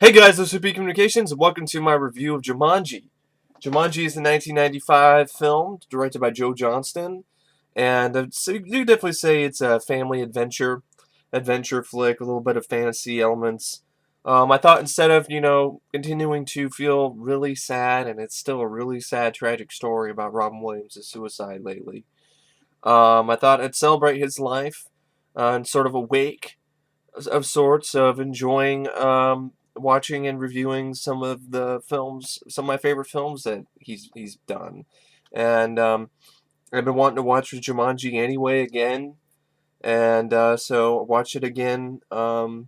Hey guys, this is B Communications, and welcome to my review of Jumanji. Jumanji is the 1995 film directed by Joe Johnston, and so you definitely say it's a family adventure flick, a little bit of fantasy elements. I thought instead of continuing to feel really sad, and it's still a really sad, tragic story about Robin Williams' suicide lately. I thought I'd celebrate his life and sort of a wake of sorts of enjoying watching and reviewing some of the films, some of my favorite films that he's done, and I've been wanting to watch Jumanji anyway again, and so I watched it again the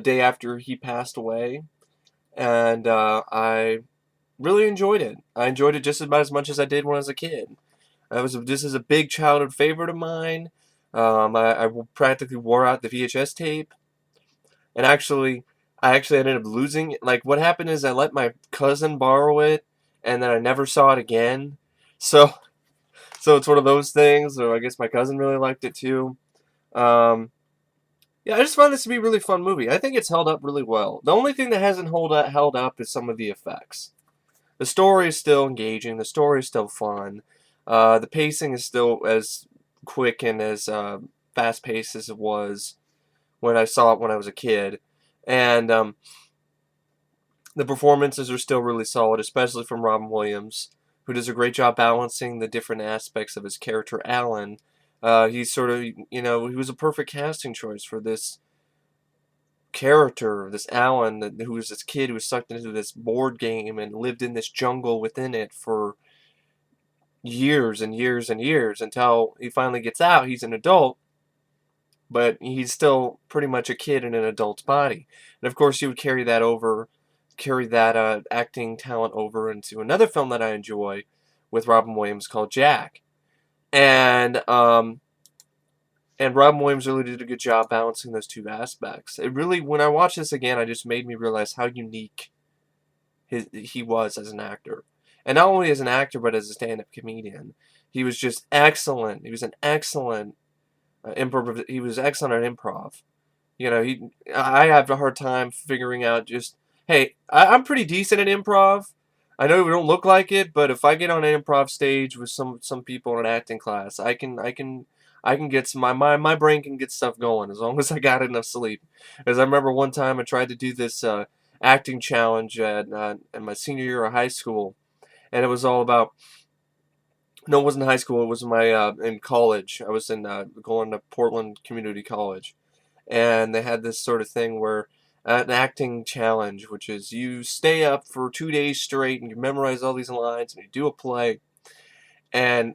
day after he passed away, and I really enjoyed it. I enjoyed it just about as much as I did when I was a kid. This is a big childhood favorite of mine. I practically wore out the VHS tape, and I actually ended up losing it. Like what happened is I let my cousin borrow it, and then I never saw it again. So, so it's one of those things. Or I guess my cousin really liked it too. Um, yeah, I just found this to be a really fun movie. I think it's held up really well. The only thing that hasn't held up is some of the effects. The story is still engaging. The story is still fun. The pacing is still as quick and as fast paced as it was when I saw it when I was a kid. And the performances are still really solid, especially from Robin Williams, who does a great job balancing the different aspects of his character, Alan. He's sort of, he was a perfect casting choice for this character, this Alan, who was this kid who was sucked into this board game and lived in this jungle within it for years and years and years until he finally gets out. He's an adult, but he's still pretty much a kid in an adult's body. And of course, he would carry that acting talent over into another film that I enjoy with Robin Williams called Jack. And Robin Williams really did a good job balancing those two aspects. It really, when I watched this again, I just made me realize how unique he was as an actor. And not only as an actor, but as a stand-up comedian. He was just excellent. He was an excellent he was excellent at improv. I have a hard time figuring out just, hey, I'm pretty decent at improv. I know we don't look like it, but if I get on an improv stage with some people in an acting class, I can get some, my brain can get stuff going as long as I got enough sleep. As I remember one time I tried to do this acting challenge in my senior year of high school, and it was all about, no, it wasn't high school. It was in college. I was in going to Portland Community College, and they had this sort of thing where an acting challenge, which is you stay up for 2 days straight and you memorize all these lines and you do a play. And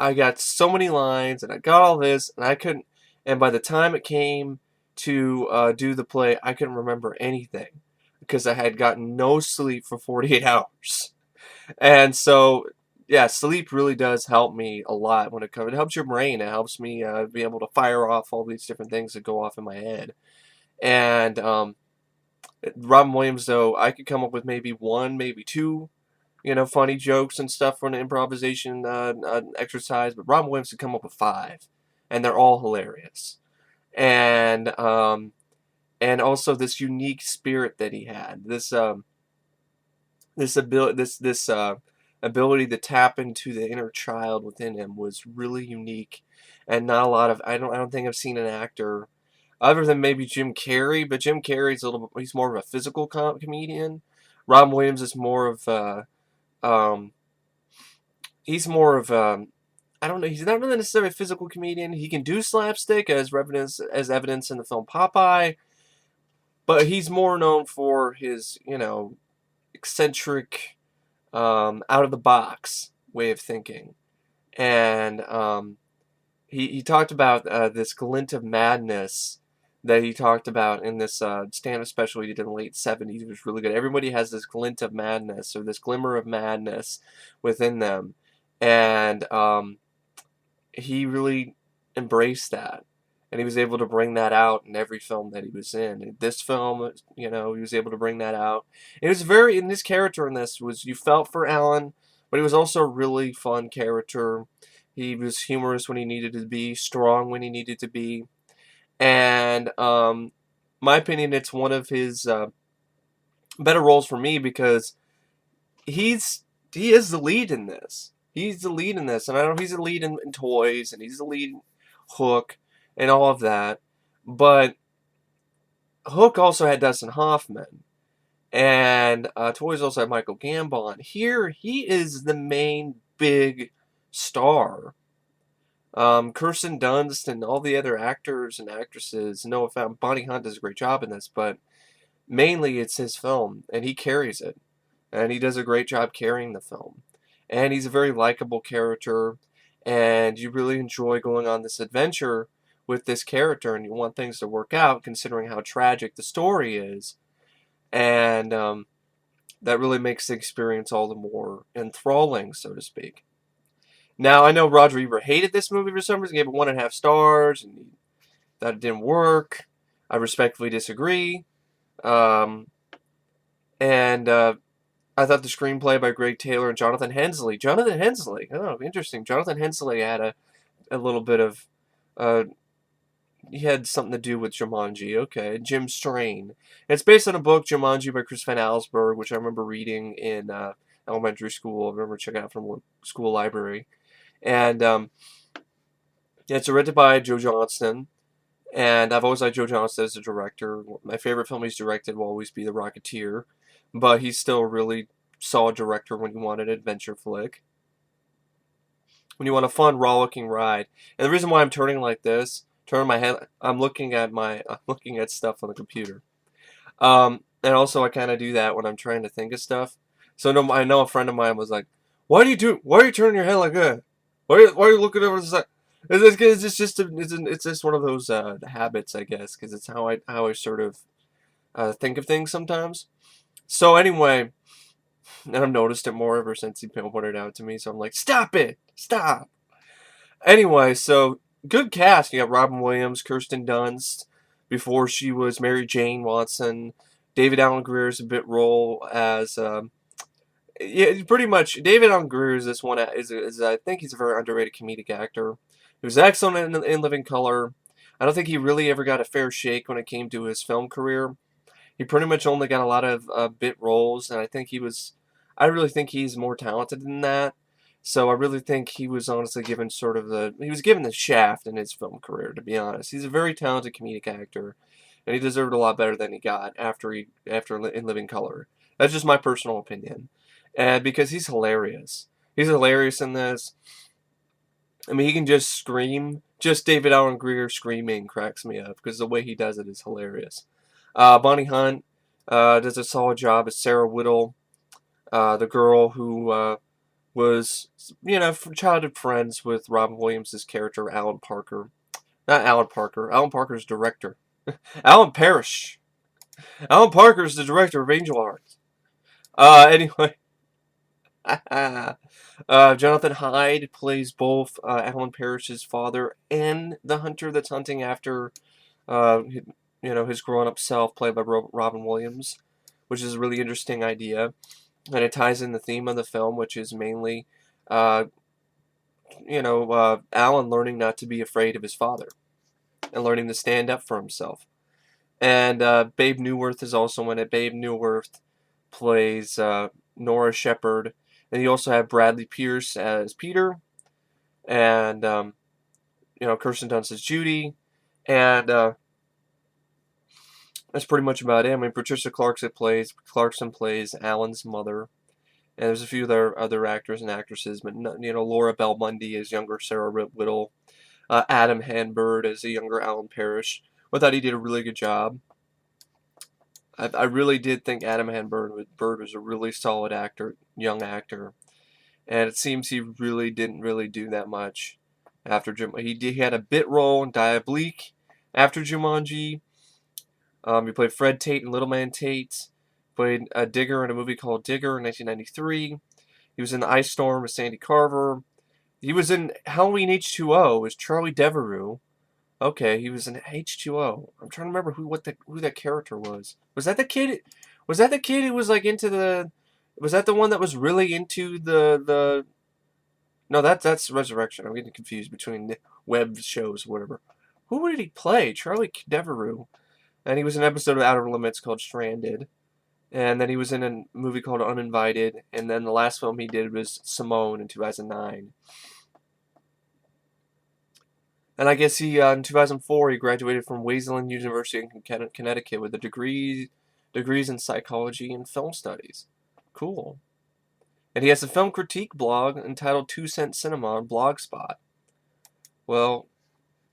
I got so many lines and I got all this and I couldn't. And by the time it came to do the play, I couldn't remember anything because I had gotten no sleep for 48 hours. And so, yeah, sleep really does help me a lot when it comes. It helps your brain. It helps me be able to fire off all these different things that go off in my head. And Robin Williams, though, I could come up with maybe one, maybe two, funny jokes and stuff for an improvisation exercise. But Robin Williams could come up with five, and they're all hilarious. And also this unique spirit that he had. This ability to tap into the inner child within him was really unique, and not a lot of I don't think I've seen an actor other than maybe Jim Carrey, but Jim Carrey's he's more of a physical comedian. Robin Williams is more of um he's more of I don't know, he's not really necessarily a physical comedian. He can do slapstick as evidence in the film Popeye, but he's more known for his eccentric, out of the box way of thinking. And he talked about this glint of madness that he talked about in this stand-up special he did in the late 70s. It was really good. Everybody has this glint of madness or this glimmer of madness within them. And he really embraced that. And he was able to bring that out in every film that he was in. In this film, he was able to bring that out. It was and his character in this was, you felt for Alan, but he was also a really fun character. He was humorous when he needed to be, strong when he needed to be. And my opinion, it's one of his better roles for me because he's he is the lead in this. He's the lead in this, and I know he's the lead in Toys, and he's the lead in Hook, and all of that. But Hook also had Dustin Hoffman, and Toys also had Michael Gambon. Here, he is the main big star. Kirsten Dunst and all the other actors and actresses. No offense, Bonnie Hunt does a great job in this, but mainly it's his film, and he carries it. And he does a great job carrying the film. And he's a very likable character, and you really enjoy going on this adventure with this character, and you want things to work out, considering how tragic the story is. And that really makes the experience all the more enthralling, so to speak. Now, I know Roger Ebert hated this movie for some reason, gave it 1.5 stars, and that it didn't work. I respectfully disagree. Um, and I thought the screenplay by Greg Taylor and Jonathan Hensleigh. Jonathan Hensleigh. Oh, interesting. Jonathan Hensleigh had a little bit of. He had something to do with Jumanji. Okay. Jim Strain. It's based on a book, Jumanji, by Chris Van Allsburg, which I remember reading in elementary school. I remember checking out from the school library. And yeah, it's written by Joe Johnston. And I've always liked Joe Johnston as a director. My favorite film he's directed will always be The Rocketeer. But he's still a really solid director when you want an adventure flick. When you want a fun, rollicking ride. And the reason why I'm turning like this, turning my head, I'm looking at stuff on the computer. And also I kind of do that when I'm trying to think of stuff. So no, I know a friend of mine was like, Why are you turning your head like that? Why are you looking over the side?" It's just one of those habits, I guess, because it's how I sort of think of things sometimes. So anyway, and I've noticed it more ever since he pointed it out to me. So I'm like, stop it, stop. Anyway, so good cast. You got Robin Williams, Kirsten Dunst, before she was Mary Jane Watson. David Alan Grier's a bit role as yeah, pretty much. David Alan Grier is this one is I think he's a very underrated comedic actor. He was excellent in Living Color. I don't think he really ever got a fair shake when it came to his film career. He pretty much only got a lot of bit roles, and I really think he's more talented than that. So I really think he was honestly given he was given the shaft in his film career, to be honest. He's a very talented comedic actor, and he deserved a lot better than he got after in Living Color. That's just my personal opinion, and because he's hilarious. He's hilarious in this. I mean, he can just scream. Just David Alan Grier screaming cracks me up because the way he does it is hilarious. Bonnie Hunt does a solid job as Sarah Whittle, the girl who was, childhood friends with Robin Williams' character, Alan Parker. Not Alan Parker. Alan Parker's director. Alan Parrish. Alan Parker's the director of Angel Hearts. Anyway. Jonathan Hyde plays both Alan Parrish's father and the hunter that's hunting after, his grown-up self, played by Robin Williams, which is a really interesting idea, and it ties in the theme of the film, which is mainly, Alan learning not to be afraid of his father and learning to stand up for himself. And Babe Neuwirth is also in it. Babe Neuwirth plays Nora Shepherd. And you also have Bradley Pierce as Peter, and Kirsten Dunst as Judy, and that's pretty much about it. I mean, Patricia Clarkson plays Alan's mother, and there's a few other actors and actresses, but Laura Bell Bundy as younger Sarah Whittle, Adam Hann-Byrd as a younger Alan Parrish. I thought he did a really good job. I really did think Adam Hann-Byrd was a really solid young actor. And it seems he really didn't do that much after Jumanji. He had a bit role in Diabolique after Jumanji. He played Fred Tate in Little Man Tate. Played a Digger in a movie called Digger in 1993. He was in The Ice Storm with Sandy Carver. He was in Halloween H2O as Charlie Devereaux. Okay, he was in H2O. I'm trying to remember who that character was. Was that the kid? Was that the kid who was like into the? Was that the one that was really into the? No, that's Resurrection. I'm getting confused between the web shows or whatever. Who did he play? Charlie Devereaux. And he was in an episode of Outer Limits called Stranded. And then he was in a movie called Uninvited. And then the last film he did was Simone in 2009. And I guess in 2004, he graduated from Wesleyan University in Connecticut with a degrees in psychology and film studies. Cool. And he has a film critique blog entitled 2 Cent Cinema on Blogspot. Well,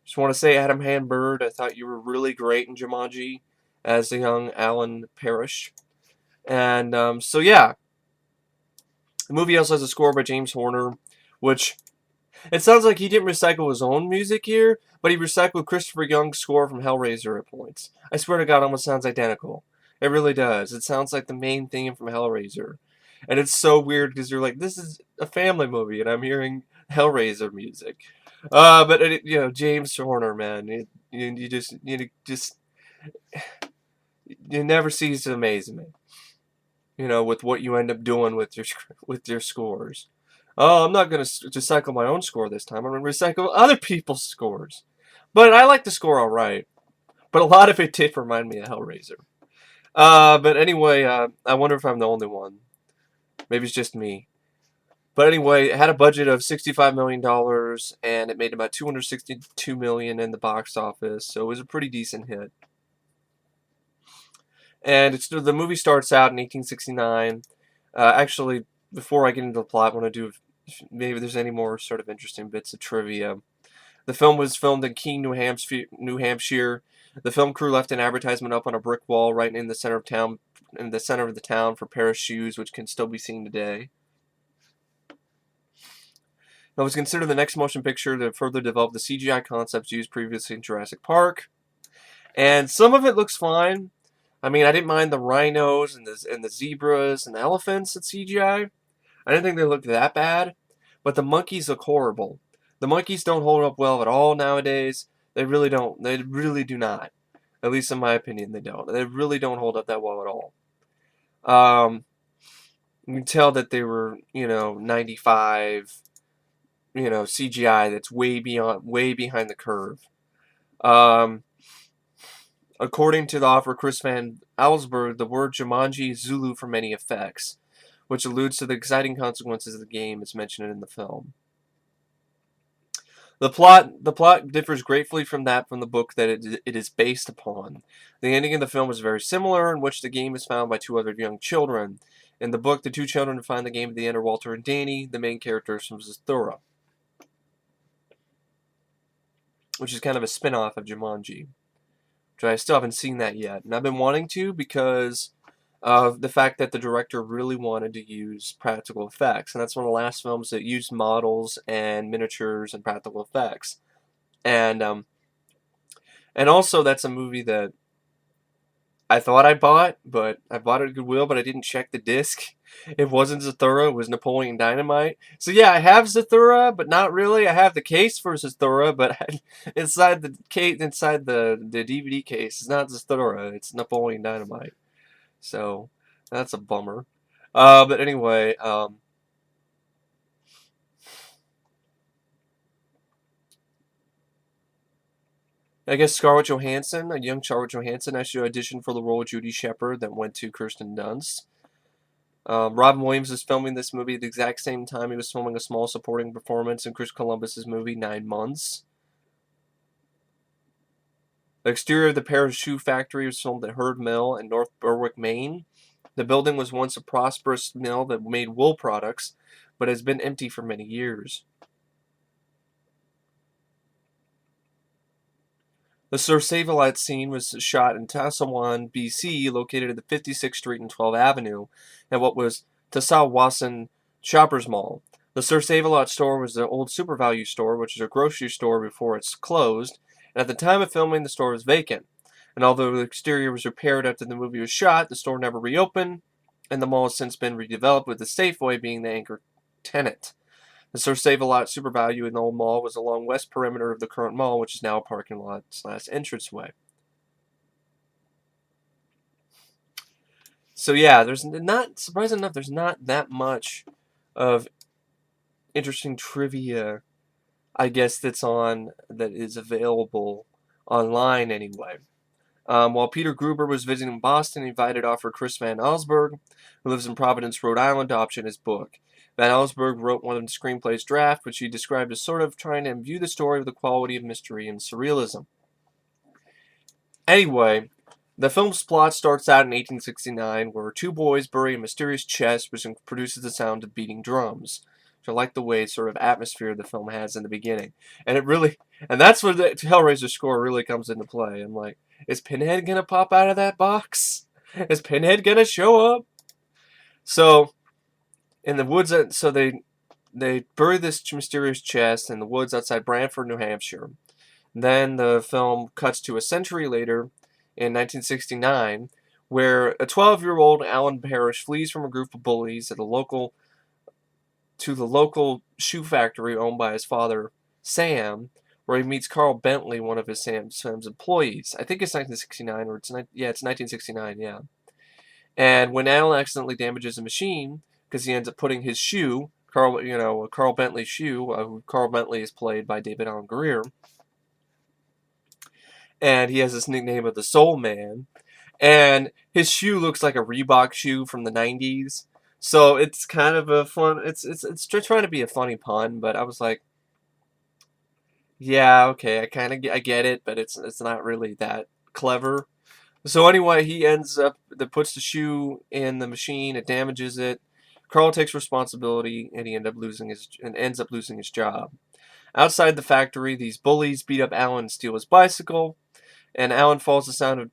just want to say, Adam Hann-Byrd, I thought you were really great in Jumanji as the young Alan Parrish. And so, yeah. The movie also has a score by James Horner, which it sounds like he didn't recycle his own music here, but he recycled Christopher Young's score from Hellraiser at points. I swear to God, it almost sounds identical. It really does. It sounds like the main theme from Hellraiser. And it's so weird because you're like, this is a family movie, and I'm hearing Hellraiser music. But James Horner, man, you never cease to amaze me. With what you end up doing with your scores. Oh, I'm not going to recycle my own score this time. I'm going to recycle other people's scores. But I like the score all right. But a lot of it did remind me of Hellraiser. But anyway, I wonder if I'm the only one. Maybe it's just me. But anyway, it had a budget of $65 million, and it made about $262 million in the box office. So it was a pretty decent hit. And the movie starts out in 1869. Actually, before I get into the plot, I want to do maybe there's any more sort of interesting bits of trivia. The film was filmed in Keene, New Hampshire. The film crew left an advertisement up on a brick wall right in the center of the town for a pair of shoes, which can still be seen today. It was considered the next motion picture to further develop the CGI concepts used previously in Jurassic Park. And some of it looks fine. I mean, I didn't mind the rhinos and the zebras and the elephants at CGI. I didn't think they looked that bad. But the monkeys look horrible. The monkeys don't hold up well at all nowadays. They really don't. They really do not. At least in my opinion, they don't. They really don't hold up that well at all. You can tell that they were, 95, CGI that's way behind the curve. According to the author Chris Van Allsburg, the word Jumanji is Zulu for many effects, which alludes to the exciting consequences of the game as mentioned in the film. The plot differs greatly from the book that it is based upon. The ending of the film is very similar, in which the game is found by two other young children. In the book, the two children who find the game at the end are Walter and Danny, the main characters from Zathura, which is kind of a spin-off of Jumanji. Which I still haven't seen that yet. And I've been wanting to because of the fact that the director really wanted to use practical effects. And that's one of the last films that used models and miniatures and practical effects. And also that's a movie that I thought I bought, but I bought it at Goodwill, but I didn't check the disc. It wasn't Zathura, it was Napoleon Dynamite. So yeah, I have Zathura, but not really. I have the case for Zathura, but inside the DVD case, it's not Zathura, it's Napoleon Dynamite. So that's a bummer. But anyway, I guess Scarlett Johansson, a young Scarlett Johansson, actually auditioned for the role of Judy Shepard that went to Kirsten Dunst. Robin Williams was filming this movie at the exact same time he was filming a small supporting performance in Chris Columbus's movie 9 Months. The exterior of the Paris shoe factory was filmed at Hurd Mill in North Berwick, Maine. The building was once a prosperous mill that made wool products, but has been empty for many years. The Sir Save-A-Lot scene was shot in Tassawan, BC, located at the 56th Street and 12th Avenue, at what was Tassawasan Shoppers Mall. The Sir Save-A-Lot store was the old Super Value store, which is a grocery store before it's closed, and at the time of filming, the store was vacant. And although the exterior was repaired after the movie was shot, the store never reopened, and the mall has since been redeveloped, with the Safeway being the anchor tenant. The Sir Save-A-Lot Super Value in the old mall was along west perimeter of the current mall, which is now a parking lot / entranceway. So yeah, there's not, surprisingly enough, there's not that much of interesting trivia, I guess, that is available online anyway. While Peter Gruber was visiting Boston, he invited author Chris Van Allsburg, who lives in Providence, Rhode Island, to option his book. Van Allsburg wrote one of the screenplay's draft, which he described as sort of trying to imbue the story with the quality of mystery and surrealism. Anyway, the film's plot starts out in 1869, where two boys bury a mysterious chest which produces the sound of beating drums. I like the way sort of atmosphere the film has in the beginning. And that's where the Hellraiser score really comes into play. I'm like, is Pinhead gonna pop out of that box? Is Pinhead gonna show up? So, in the woods, they bury this mysterious chest in the woods outside Brantford, New Hampshire. Then the film cuts to a century later, in 1969, where a 12-year-old Alan Parrish flees from a group of bullies to the local shoe factory owned by his father, Sam, where he meets Carl Bentley, one of Sam's employees. I think it's 1969, or it's 1969, yeah. And when Alan accidentally damages a machine, because he ends up putting his shoe, Carl Bentley's shoe, who Carl Bentley is played by David Alan Grier, and he has this nickname of the Soul Man, and his shoe looks like a Reebok shoe from the 90s. So it's kind of a fun. It's trying to be a funny pun, but I was like, yeah, okay, I get it, but it's not really that clever. So anyway, he puts the shoe in the machine. It damages it. Carl takes responsibility, and he ends up losing his job. Outside the factory, these bullies beat up Alan and steal his bicycle. And Alan follows the sound of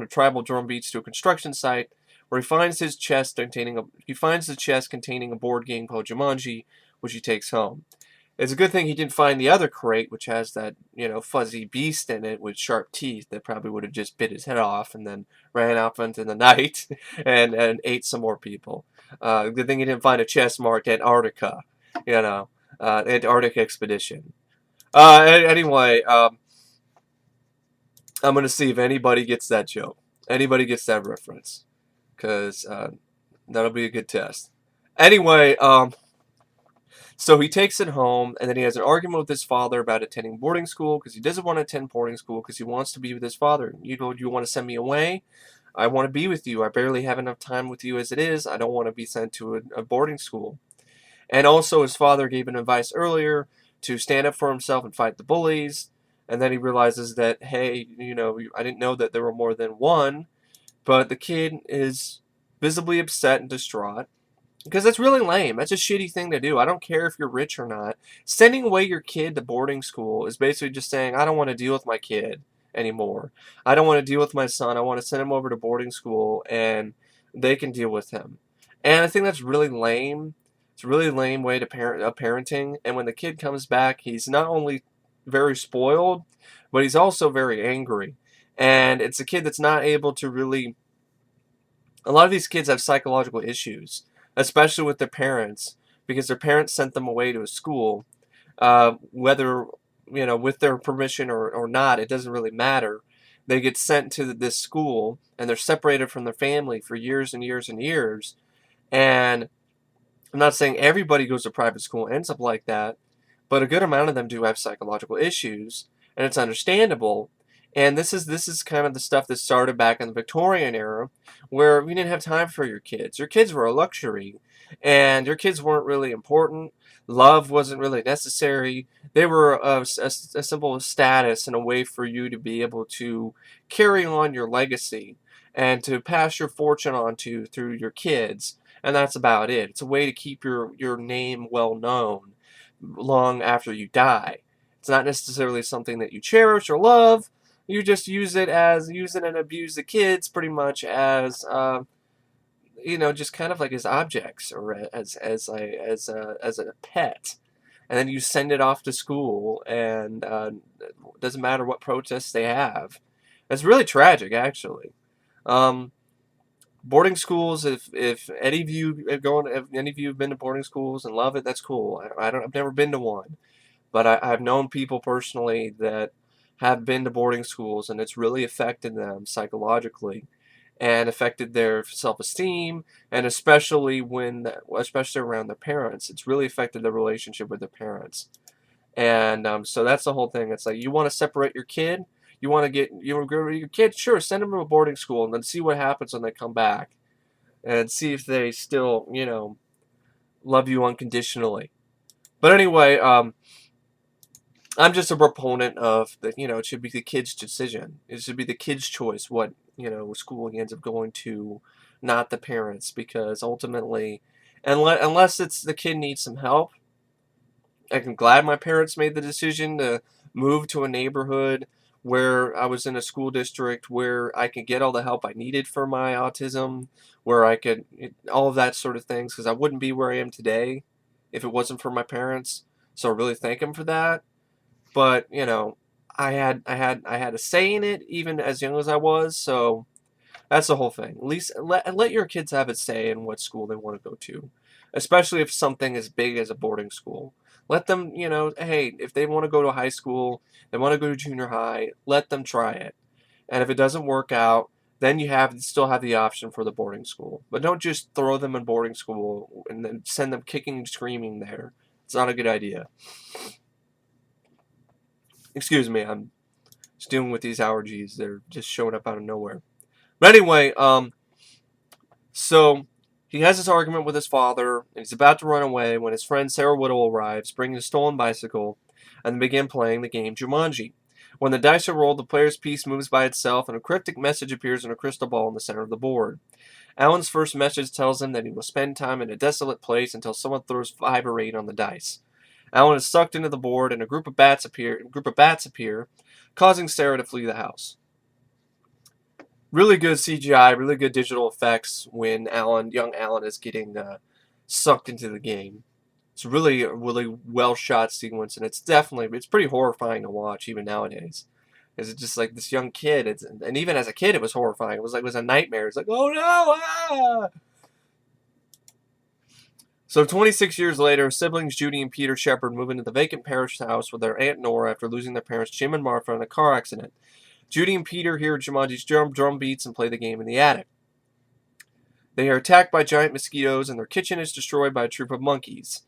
tribal drum beats to a construction site, where he finds the chest containing a board game called Jumanji, which he takes home. It's a good thing he didn't find the other crate, which has that fuzzy beast in it with sharp teeth that probably would have just bit his head off and then ran off into the night and ate some more people. Good thing he didn't find a chest marked Antarctica, Antarctic expedition. Anyway. I'm going to see if anybody gets that joke. Anybody gets that reference. Because that'll be a good test. Anyway, so he takes it home, and then he has an argument with his father about attending boarding school, because he doesn't want to attend boarding school, because he wants to be with his father. You want to send me away? I want to be with you. I barely have enough time with you as it is. I don't want to be sent to a boarding school. And also, his father gave an advice earlier to stand up for himself and fight the bullies. And then he realizes that, hey, I didn't know that there were more than one. But the kid is visibly upset and distraught. Because that's really lame. That's a shitty thing to do. I don't care if you're rich or not. Sending away your kid to boarding school is basically just saying, I don't want to deal with my kid anymore. I don't want to deal with my son. I want to send him over to boarding school and they can deal with him. And I think that's really lame. It's a really lame way to parenting. And when the kid comes back, he's not only very spoiled, but he's also very angry. And it's a kid that's not able to really... A lot of these kids have psychological issues, especially with their parents, because their parents sent them away to a school. Whether, with their permission or not, it doesn't really matter. They get sent to this school, and they're separated from their family for years and years and years. And I'm not saying everybody goes to private school and ends up like that, but a good amount of them do have psychological issues, and it's understandable. And this is kind of the stuff that started back in the Victorian era, where we didn't have time for your kids. Your kids were a luxury, and your kids weren't really important. Love wasn't really necessary. They were a simple status and a way for you to be able to carry on your legacy and to pass your fortune on through your kids. And that's about it. It's a way to keep your name well known long after you die. It's not necessarily something that you cherish or love. You just use it and abuse the kids pretty much as just kind of like as objects or as a pet. And then you send it off to school, and it doesn't matter what protests they have. It's really tragic, actually. Boarding schools. If any of you have been to boarding schools and love it, that's cool. I've never been to one, but I've known people personally that have been to boarding schools, and it's really affected them psychologically, and affected their self-esteem, and especially around their parents. It's really affected their relationship with their parents. And so that's the whole thing. It's like, you want to separate your kid, You want to get your kids, sure, send them to a boarding school and then see what happens when they come back, and see if they still, love you unconditionally. But anyway, I'm just a proponent of that. It should be the kid's decision. It should be the kid's choice what school he ends up going to, not the parents, because ultimately, unless it's the kid needs some help. I'm glad my parents made the decision to move to a neighborhood where I was in a school district where I could get all the help I needed for my autism, where I could all of that sort of things, because I wouldn't be where I am today if it wasn't for my parents. So I really thank them for that. But I had a say in it even as young as I was. So that's the whole thing. At least let your kids have a say in what school they want to go to, especially if something as big as a boarding school. Let them, hey, if they want to go to high school, they want to go to junior high, let them try it. And if it doesn't work out, then you still have the option for the boarding school. But don't just throw them in boarding school and then send them kicking and screaming there. It's not a good idea. Excuse me, I'm just dealing with these allergies. They're just showing up out of nowhere. But anyway, so he has this argument with his father, and he's about to run away when his friend Sarah Whittle arrives, bringing a stolen bicycle, and they begin playing the game Jumanji. When the dice are rolled, the player's piece moves by itself, and a cryptic message appears in a crystal ball in the center of the board. Alan's first message tells him that he will spend time in a desolate place until someone throws 5 or 8 on the dice. Alan is sucked into the board, and a group of bats appear, causing Sarah to flee the house. Really good CGI, really good digital effects when young Alan is getting sucked into the game. It's really a really well shot sequence, and it's pretty horrifying to watch even nowadays. It's just like this young kid, and even as a kid, it was horrifying. It was a nightmare. It's like, oh no! Ah! So 26 years later, siblings Judy and Peter Shepard move into the vacant parish house with their Aunt Nora after losing their parents Jim and Martha in a car accident. Judy and Peter hear Jumanji's drum beats and play the game in the attic. They are attacked by giant mosquitoes, and their kitchen is destroyed by a troop of monkeys.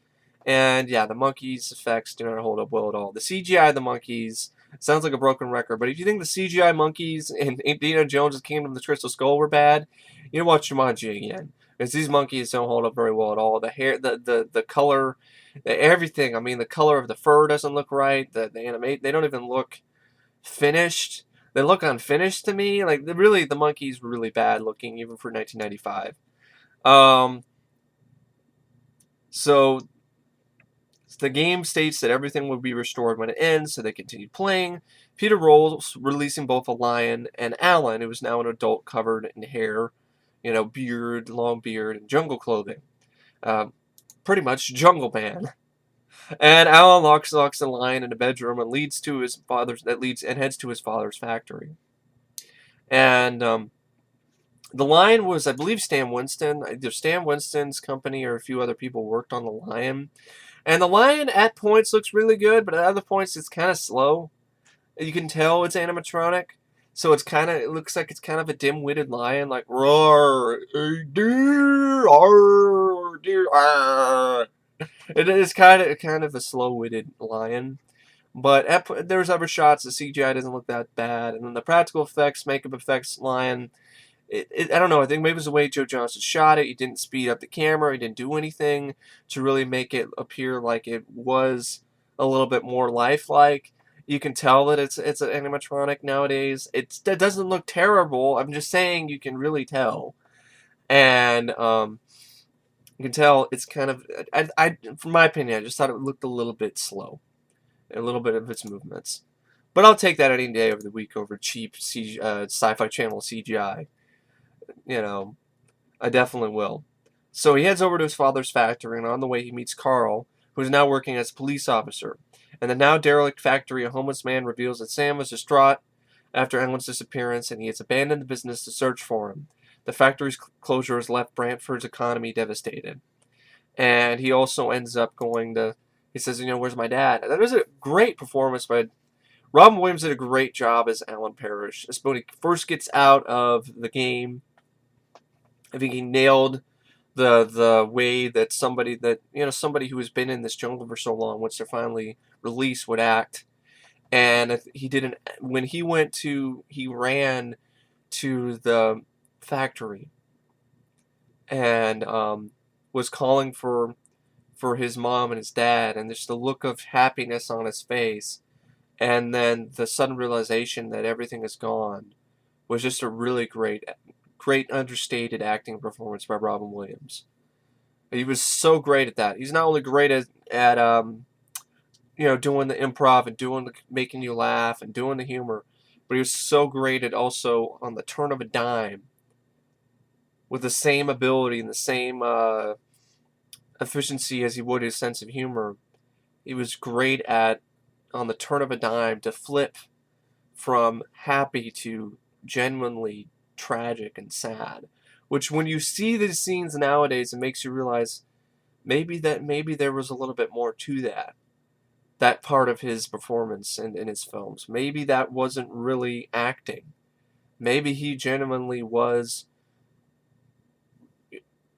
And yeah, the monkeys' effects do not hold up well at all. The CGI of the monkeys sounds like a broken record, but if you think the CGI monkeys in Indiana Jones' Kingdom of the Crystal Skull were bad, you know, watch Jumanji again. Because these monkeys don't hold up very well at all. The hair, the color, everything. I mean, the color of the fur doesn't look right. The animate, they don't even look finished. They look unfinished to me. Like, the monkeys were really bad looking, even for 1995. So the game states that everything will be restored when it ends, so they continue playing. Peter rolls, releasing both a lion and Alan, who is now an adult covered in hair, beard, long beard, and jungle clothing. Pretty much Jungle Man. And Alan locks the lion in a bedroom and heads to his father's factory. And the lion was, I believe, Stan Winston. Either Stan Winston's company or a few other people worked on the lion. And the lion at points looks really good, but at other points it's kind of slow. You can tell it's animatronic. So it looks like it's kind of a dim-witted lion, like, roar, deer, roar, deer, roar. It is kind of a slow-witted lion. But there's other shots, the CGI doesn't look that bad. And then the practical effects, makeup effects lion, I don't know, I think maybe it was the way Joe Johnston shot it. He didn't speed up the camera. He didn't do anything to really make it appear like it was a little bit more lifelike. You can tell that it's an animatronic nowadays. It doesn't look terrible. I'm just saying you can really tell. And you can tell it's kind of, from my opinion, I just thought it looked a little bit slow. A little bit of its movements. But I'll take that any day of the week over cheap Sci-Fi Channel CGI. I definitely will. So he heads over to his father's factory, and on the way he meets Carl, who is now working as a police officer. In the now derelict factory, a homeless man reveals that Sam was distraught after Alan's disappearance, and he has abandoned the business to search for him. The factory's closure has left Brantford's economy devastated. And he also ends up he says, where's my dad? And that was a great performance by Robin Williams. Did a great job as Alan Parrish. When he first gets out of the game, I think he nailed the way that somebody who has been in this jungle for so long, once they're finally released, would act. And he didn't. When he ran to the factory and was calling for his mom and his dad, and just the look of happiness on his face, and then the sudden realization that everything is gone, was just a really great understated acting performance by Robin Williams. He was so great at that. He's not only great at doing the improv and making you laugh and doing the humor, but he was so great at also on the turn of a dime with the same ability and the same efficiency as he would his sense of humor. He was great at on the turn of a dime to flip from happy to genuinely tragic and sad. Which, when you see these scenes nowadays, it makes you realize maybe there was a little bit more to that part of his performance in his films. Maybe that wasn't really acting. Maybe he genuinely was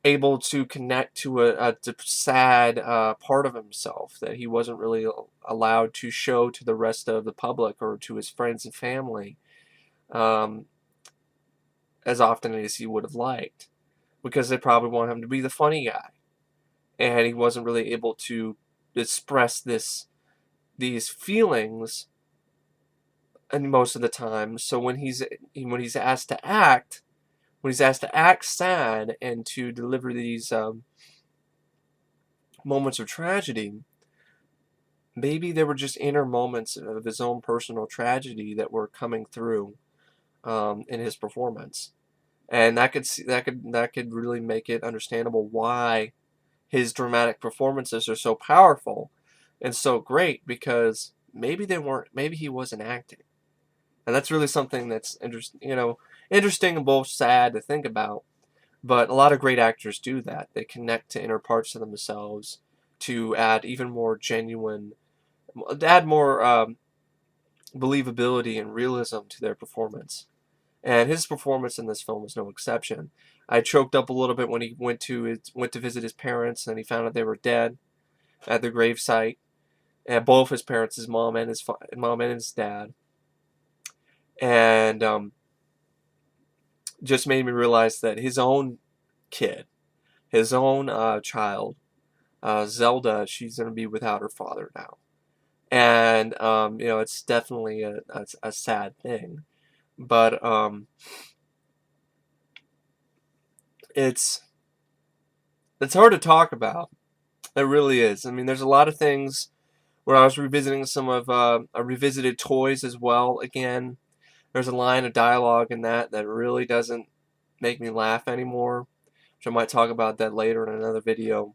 able to connect to a sad part of himself that he wasn't really allowed to show to the rest of the public or to his friends and family as often as he would have liked, because they probably want him to be the funny guy, and he wasn't really able to express these feelings and most of the time. So when he's asked to act, sad and to deliver these moments of tragedy, maybe there were just inner moments of his own personal tragedy that were coming through in his performance, and that could really make it understandable why his dramatic performances are so powerful and so great, because maybe he wasn't acting. And that's really something that's interesting and both sad to think about. But a lot of great actors do that. They connect to inner parts of themselves to add even more believability and realism to their performance. And his performance in this film was no exception. I choked up a little bit when he went to visit his parents, and he found out they were dead at the gravesite. And both his parents, his mom and his dad. And just made me realize that his own kid, his own child, Zelda, she's going to be without her father now. And it's definitely a sad thing, but it's hard to talk about. It really is. I mean, there's a lot of things where I was revisiting some of I revisited Toys as well again. There's a line of dialogue in that really doesn't make me laugh anymore, which I might talk about that later in another video.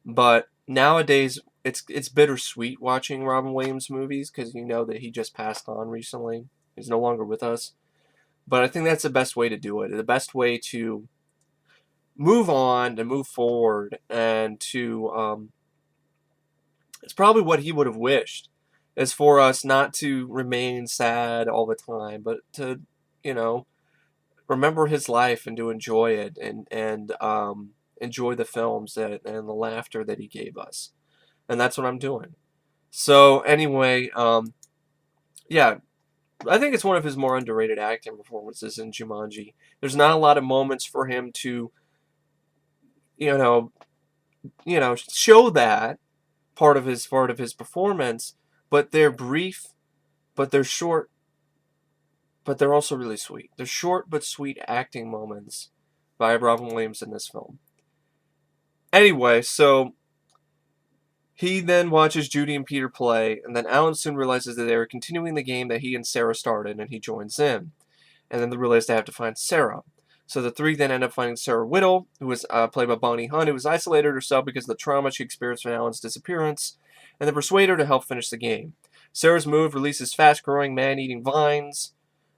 But nowadays, it's bittersweet watching Robin Williams movies, because you know that he just passed on recently. He's no longer with us. But I think that's the best way to do it. The best way to move on, to move forward, and to it's probably what he would have wished, is for us not to remain sad all the time, but to remember his life and to enjoy it, and enjoy the films and the laughter that he gave us. And that's what I'm doing. So anyway, yeah, I think it's one of his more underrated acting performances in Jumanji. There's not a lot of moments for him to show that part of his performance, but they're brief, but they're short, but they're also really sweet. They're short but sweet acting moments by Robin Williams in this film. Anyway, so he then watches Judy and Peter play, and then Alan soon realizes that they are continuing the game that he and Sarah started, and he joins in. And then they realize they have to find Sarah. So the three then end up finding Sarah Whittle, who was played by Bonnie Hunt, who was isolated herself because of the trauma she experienced from Alan's disappearance, and they persuade her to help finish the game. Sarah's move releases fast-growing, man-eating vines,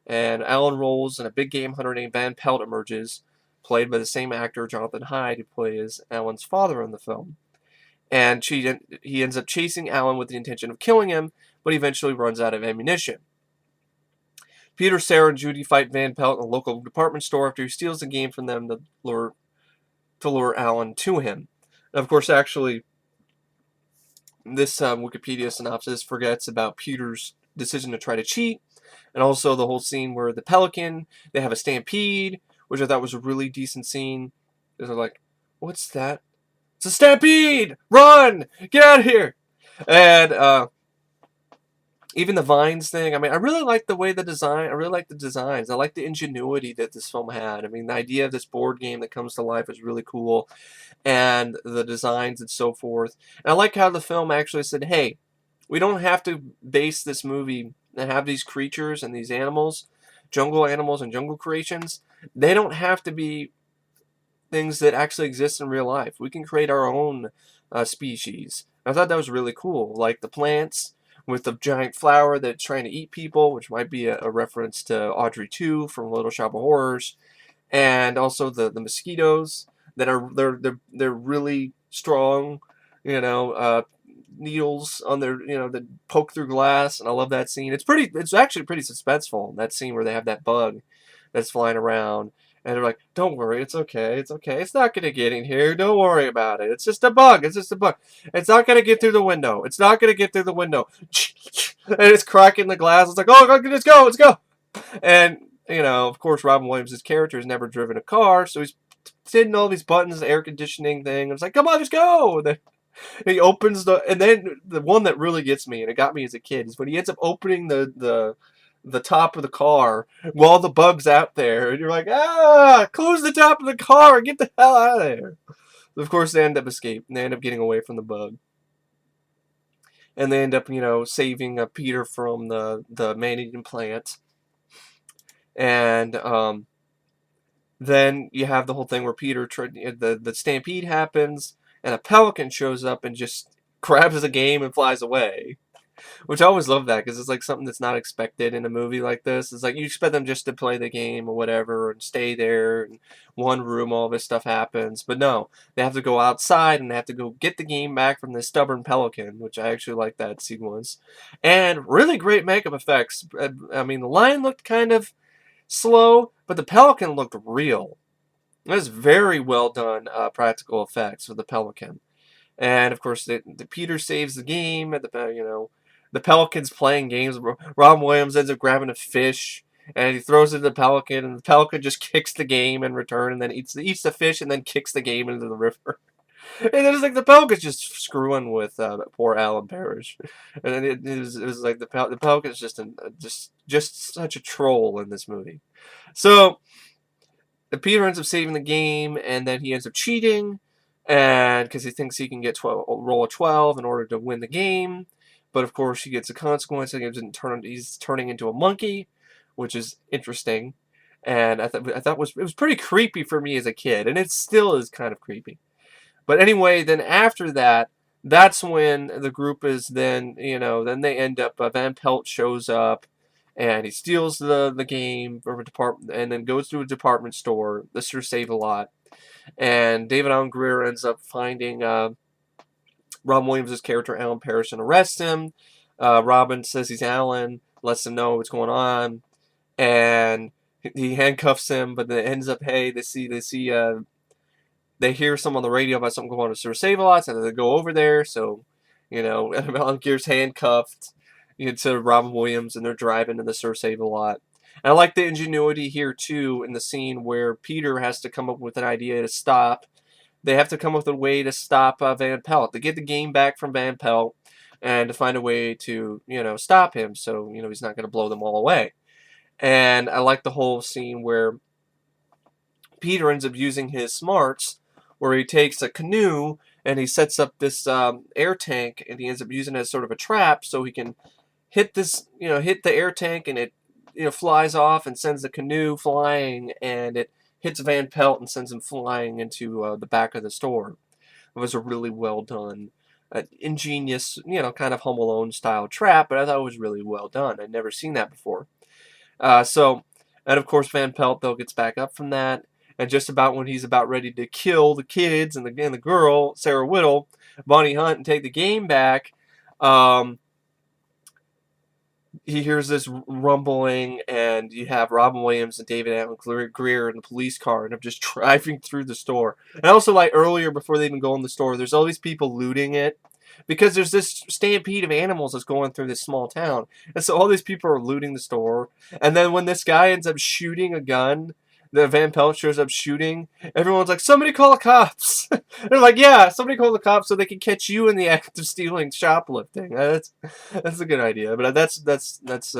and Alan rolls, and a big game hunter named Van Pelt emerges, played by the same actor, Jonathan Hyde, who plays Alan's father in the film. And he ends up chasing Alan with the intention of killing him, but he eventually runs out of ammunition. Peter, Sarah, and Judy fight Van Pelt in a local department store after he steals the game from them to lure Alan to him. And of course, actually, this Wikipedia synopsis forgets about Peter's decision to try to cheat, and also the whole scene where the Pelican, they have a stampede, which I thought was a really decent scene. They're like, what's that? It's a stampede! Run! Get out of here! And even the vines thing. I mean, I really like the way the design. I really like the designs. I like the ingenuity that this film had. I mean, the idea of this board game that comes to life is really cool, and the designs and so forth. And I like how the film actually said, "Hey, we don't have to base this movie and have these creatures and these animals, jungle animals and jungle creations. They don't have to be things that actually exist in real life. We can create our own species." I thought that was really cool, like the plants with the giant flower that's trying to eat people, which might be a reference to Audrey 2 from Little Shop of Horrors, and also the mosquitoes that are they're really strong, you know, needles on their, you know, that poke through glass, and I love that scene. It's actually pretty suspenseful, that scene where they have that bug that's flying around. And they're like, don't worry, it's okay, it's okay. It's not going to get in here. Don't worry about it. It's just a bug. It's just a bug. It's not going to get through the window. It's not going to get through the window. And it's cracking the glass. It's like, oh, let's go, let's go. And, you know, of course, Robin Williams' character has never driven a car, so he's hitting all these buttons, the air conditioning thing. It's like, come on, let's go. And then he opens and then the one that really gets me, and it got me as a kid, is when he ends up opening the top of the car while the bug's out there, and you're like, close the top of the car and get the hell out of there. Of course, they end up escaping. They end up getting away from the bug, and they end up, you know, saving Peter from the man-eating plant. And then you have the whole thing where Peter the stampede happens, and a pelican shows up and just grabs the game and flies away. Which I always love that, because it's like something that's not expected in a movie like this. It's like you expect them just to play the game or whatever and stay there in one room, all this stuff happens. But no, they have to go outside and they have to go get the game back from this stubborn pelican, which I actually like that sequence. And really great makeup effects. I mean, the lion looked kind of slow, but the pelican looked real. It was very well done practical effects for the pelican. And of course, the Peter saves the game at the Pelican's playing games. Robin Williams ends up grabbing a fish, and he throws it to the Pelican, and the Pelican just kicks the game in return, and then eats the fish, and then kicks the game into the river. And then it's like the Pelican's just screwing with poor Alan Parrish, and then it was like the Pelican's just such a troll in this movie. So Peter ends up saving the game, and then he ends up cheating, and because he thinks he can get roll a 12 in order to win the game. But of course, he gets a consequence. He's turning into a monkey, which is interesting. And I thought it was pretty creepy for me as a kid, and it still is kind of creepy. But anyway, then after that, that's when the group is then they end up. Van Pelt shows up, and he steals the game from a department, and then goes to a department store. The Sir Save-A-Lot, and David Alan Grier ends up finding Robin Williams' character, Alan Parrish, and arrests him. Robin says he's Alan, lets him know what's going on, and he handcuffs him. But then it ends up, hey, they hear some on the radio about something going on with Sir Save-A-Lot, and they go over there. So, Alan Grier's handcuffed to Robin Williams, and they're driving to the Sir Save-A-Lot. And I like the ingenuity here too in the scene where Peter has to come up with an idea to stop. They have to come up with a way to stop Van Pelt, to get the game back from Van Pelt, and to find a way to, stop him so, he's not going to blow them all away. And I like the whole scene where Peter ends up using his smarts, where he takes a canoe and he sets up this air tank, and he ends up using it as sort of a trap so he can hit the air tank, and it, flies off and sends the canoe flying, and it hits Van Pelt and sends him flying into the back of the store. It was a really well done, ingenious, kind of Home Alone style trap, but I thought it was really well done. I'd never seen that before. And of course Van Pelt though gets back up from that, and just about when he's about ready to kill the kids and the girl, Sarah Whittle, Bonnie Hunt, and take the game back, he hears this rumbling, and you have Robin Williams and David Alan Grier in the police car, and I'm just driving through the store. And also, like earlier, before they even go in the store, there's all these people looting it, because there's this stampede of animals that's going through this small town. And so all these people are looting the store. And then when this guy ends up shooting a gun, the Van Pelt shows up shooting, everyone's like, somebody call the cops. They're like, yeah, somebody call the cops so they can catch you in the act of stealing shoplifting. That's a good idea. But that's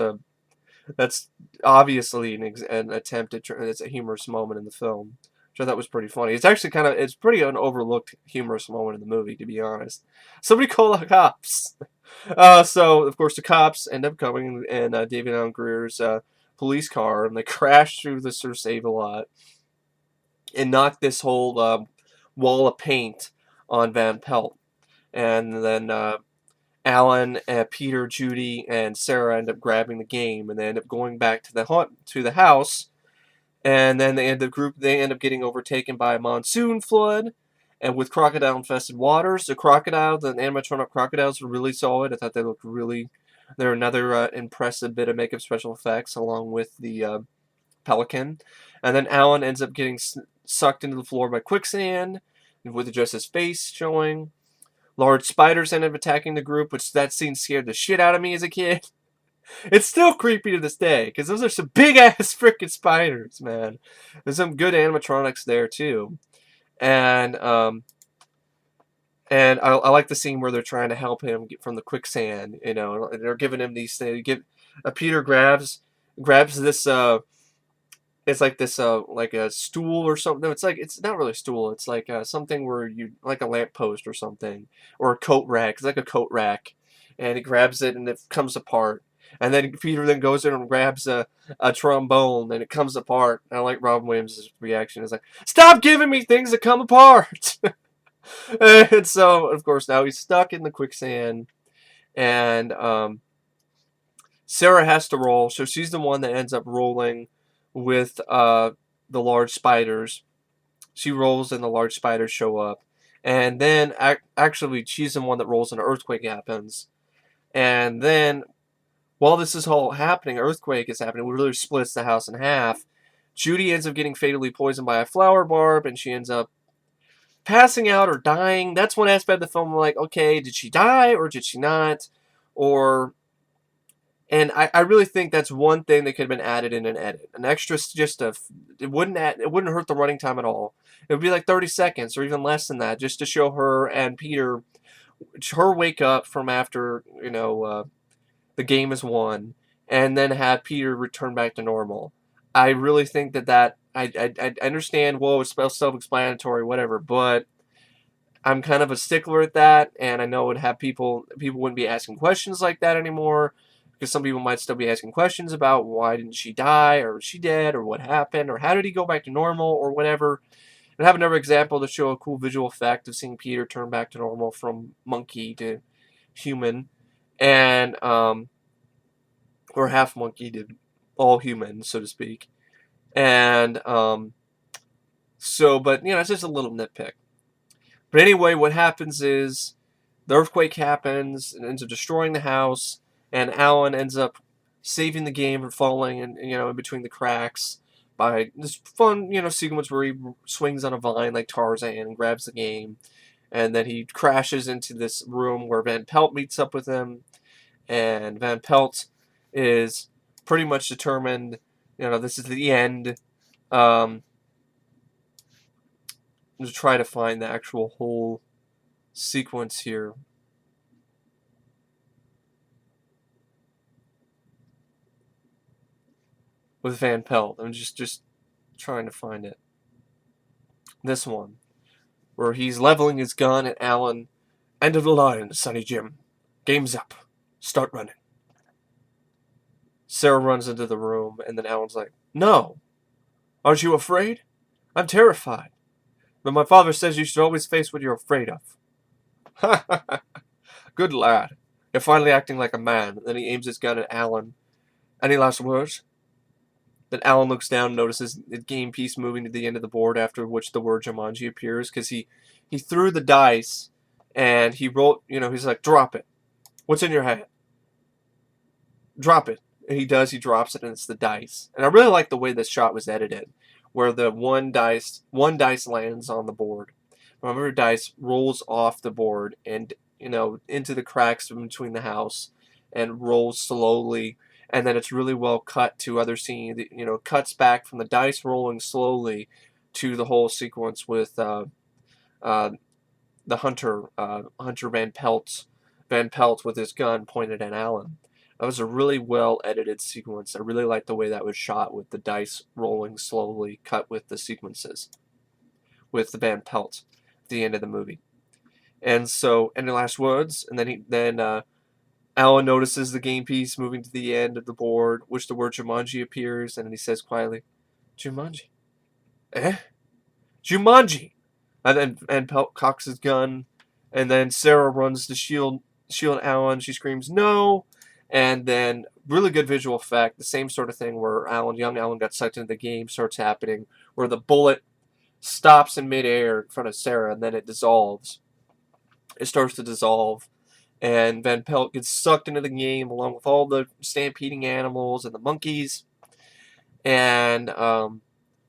obviously an attempt at it's a humorous moment in the film, which I thought was pretty funny. It's actually it's pretty an overlooked humorous moment in the movie, to be honest. Somebody call the cops. So of course the cops end up coming in David Alan Grier's police car, and they crash through the sort of Save-A-Lot and knock this whole wall of paint on Van Pelt, and then Alan, Peter, Judy, and Sarah end up grabbing the game, and they end up going back to the house, and then they end up getting overtaken by a monsoon flood, and with crocodile-infested waters. The animatronic crocodiles were really solid. I thought they looked really. They're another impressive bit of makeup special effects, along with the pelican, and then Alan ends up getting sucked into the floor by quicksand, with just his face showing. Large spiders end up attacking the group, which that scene scared the shit out of me as a kid. It's still creepy to this day, because those are some big-ass freaking spiders, man. There's some good animatronics there, too. And I like the scene where they're trying to help him get from the quicksand, they're giving him these things. Peter grabs this, it's like this, like a stool or something. No, it's not really a stool. It's like something where like a lamppost or something, or a coat rack. It's like a coat rack, and he grabs it and it comes apart. And then Peter then goes in and grabs a trombone, and it comes apart. And I like Robin Williams' reaction. It's like, stop giving me things that come apart. And so, of course, now he's stuck in the quicksand, and Sarah has to roll. So she's the one that ends up rolling with the large spiders. She rolls and the large spiders show up. And then, actually, she's the one that rolls and an earthquake happens. And then, while this is all happening, earthquake is happening, it really splits the house in half. Judy ends up getting fatally poisoned by a flower barb, and she ends up passing out or dying. That's one aspect of the film, like, okay, did she die or did she not? And I really think that's one thing that could have been added in an edit. An extra, it wouldn't hurt the running time at all. It would be like 30 seconds or even less than that, just to show her and Peter, her wake up from after, the game is won, and then have Peter return back to normal. I really think that I understand, well, it's self-explanatory, whatever, but I'm kind of a stickler at that, and I know it would have people wouldn't be asking questions like that anymore, because some people might still be asking questions about why didn't she die, or was she dead, or what happened, or how did he go back to normal, or whatever. And I have another example to show a cool visual effect of seeing Peter turn back to normal from monkey to human, and or half monkey to all human, so to speak. And but it's just a little nitpick. But anyway, what happens is the earthquake happens and ends up destroying the house, and Alan ends up saving the game from falling in between the cracks by this fun sequence where he swings on a vine like Tarzan and grabs the game, and then he crashes into this room where Van Pelt meets up with him, and Van Pelt is pretty much determined, this is the end, to try to find the actual whole sequence here. With Van Pelt. I'm just trying to find it. This one, where he's leveling his gun at Alan. End of the line, Sonny Jim. Game's up. Start running. Sarah runs into the room, and then Alan's like, no. Aren't you afraid? I'm terrified. But my father says you should always face what you're afraid of. Ha ha ha. Good lad. You're finally acting like a man. Then he aims his gun at Alan. Any last words? Then Alan looks down and notices the game piece moving to the end of the board, after which the word Jumanji appears, because he threw the dice, and he rolled, he's like, drop it. What's in your hand? Drop it. And he drops it, and it's the dice. And I really like the way this shot was edited, where the one dice lands on the board. Another dice rolls off the board and into the cracks in between the house and rolls slowly. And then it's really well cut to other scenes. Cuts back from the dice rolling slowly to the whole sequence with uh, the Hunter Van Pelt with his gun pointed at Alan. That was a really well edited sequence. I really liked the way that was shot with the dice rolling slowly, cut with the sequences with the Van Pelt at the end of the movie. And so, any last words? And then Alan notices the game piece moving to the end of the board, which the word Jumanji appears, and he says quietly, "Jumanji, eh? Jumanji!" And Pelt cocks his gun, and then Sarah runs to shield Alan. She screams, "No!" And then, really good visual effect, the same sort of thing where young Alan got sucked into the game starts happening, where the bullet stops in midair in front of Sarah, and then it dissolves. It starts to dissolve, and Van Pelt gets sucked into the game along with all the stampeding animals and the monkeys. And of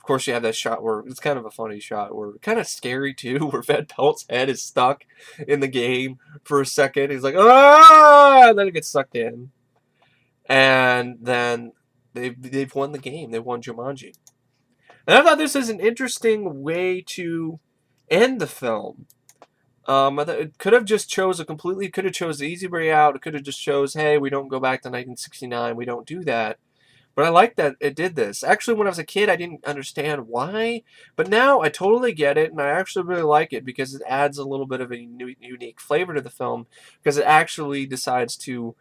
course, you have that shot where it's kind of a funny shot, where kind of scary too, where Van Pelt's head is stuck in the game for a second. He's like, "Ah!" And then it gets sucked in, and then they've won the game. They won Jumanji. And I thought this is an interesting way to end the film. It could have just chose the easy way out. It could have just chose, hey, we don't go back to 1969. We don't do that. But I like that it did this. Actually, when I was a kid, I didn't understand why. But now I totally get it, and I actually really like it because it adds a little bit of a unique flavor to the film, because it actually decides to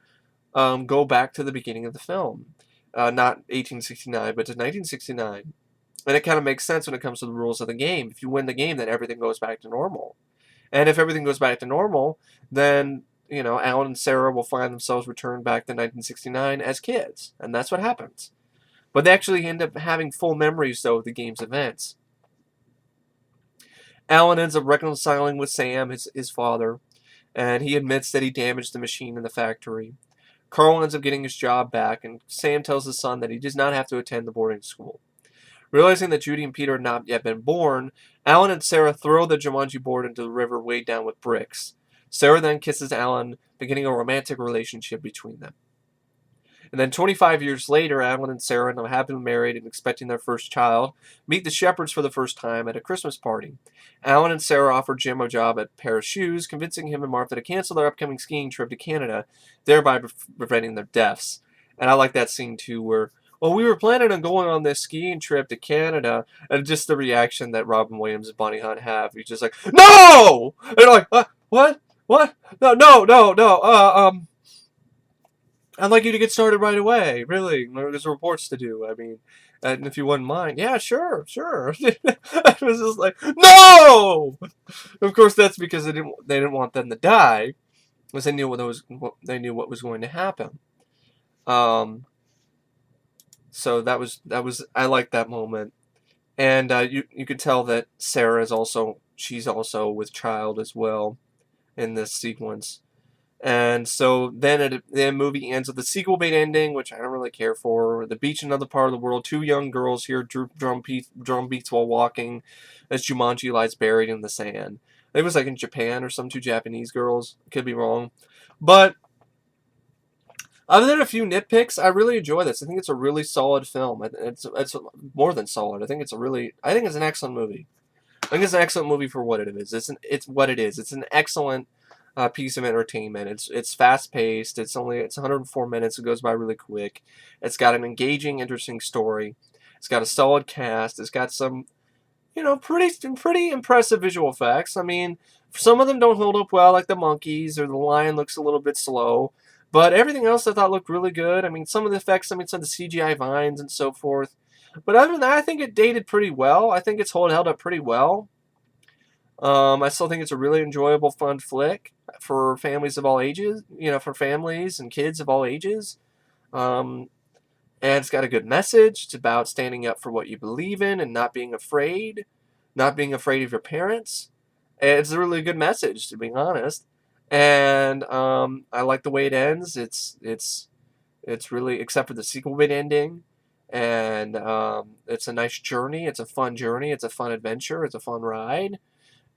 go back to the beginning of the film. Not 1869, but to 1969. And it kind of makes sense when it comes to the rules of the game. If you win the game, then everything goes back to normal. And if everything goes back to normal, then, Alan and Sarah will find themselves returned back to 1969 as kids. And that's what happens. But they actually end up having full memories, though, of the game's events. Alan ends up reconciling with Sam, his father, and he admits that he damaged the machine in the factory. Carl ends up getting his job back, and Sam tells his son that he does not have to attend the boarding school. Realizing that Judy and Peter had not yet been born, Alan and Sarah throw the Jumanji board into the river weighed down with bricks. Sarah then kisses Alan, beginning a romantic relationship between them. And then 25 years later, Alan and Sarah, now happily married and expecting their first child, meet the Shepherds for the first time at a Christmas party. Alan and Sarah offer Jim a job at a pair of shoes, convincing him and Martha to cancel their upcoming skiing trip to Canada, thereby preventing their deaths. And I like that scene too, where, well, we were planning on going on this skiing trip to Canada, and just the reaction that Robin Williams and Bonnie Hunt have. He's just like, "No!" And they're like, "What? What? No. I'd like you to get started right away. Really, there's reports to do. I mean, and if you wouldn't mind, yeah, sure." I was just like, "No!" Of course, that's because they didn't want them to die, because they knew what was going to happen. So that was I liked that moment, and you could tell that Sarah she's also with child as well in this sequence. And so then the movie ends with the sequel bait ending, which I don't really care for. The beach in another part of the world. Two young girls hear drum beats while walking as Jumanji lies buried in the sand. It was like in Japan or some two Japanese girls. Could be wrong. But other than a few nitpicks, I really enjoy this. I think it's a really solid film. It's more than solid. I think it's an excellent movie. I think it's an excellent movie for what it is. It's what it is. It's an excellent piece of entertainment. It's fast paced. It's 104 minutes. It goes by really quick. It's got an engaging, interesting story. It's got a solid cast. It's got some, pretty impressive visual effects. I mean, some of them don't hold up well, like the monkeys, or the lion looks a little bit slow. But everything else I thought looked really good. I mean, some of the effects, some of the CGI vines and so forth. But other than that, I think it dated pretty well. I think it's held up pretty well. I still think it's a really enjoyable, fun flick for families of all ages. For families and kids of all ages. And it's got a good message. It's about standing up for what you believe in and not being afraid of your parents. And it's a really good message, to be honest. And I like the way it ends. It's really, except for the sequel bit ending, and it's a nice journey. It's a fun journey. It's a fun adventure. It's a fun ride,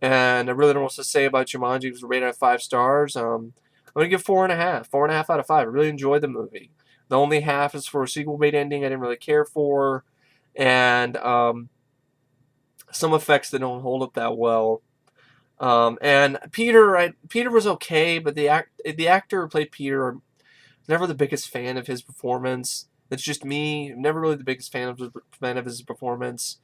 And I really don't know what to say about Jumanji. It was rated at 5 stars. I'm going to give 4.5. 4.5 out of 5. I really enjoyed the movie. The only half is for a sequel bait ending I didn't really care for. And some effects that don't hold up that well. And Peter was okay, but the actor who played Peter, I'm never the biggest fan of his performance. It's just me. I'm never really the biggest fan of his performance.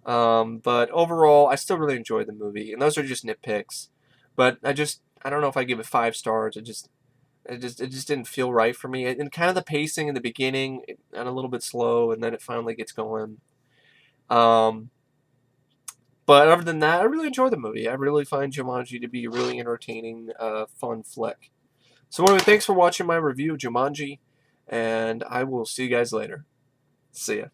But overall, I still really enjoyed the movie, and those are just nitpicks. But I don't know if I give it 5 stars. It just didn't feel right for me. And kind of the pacing in the beginning, and a little bit slow, and then it finally gets going. But other than that, I really enjoy the movie. I really find Jumanji to be a really entertaining, fun flick. So anyway, thanks for watching my review of Jumanji, and I will see you guys later. See ya.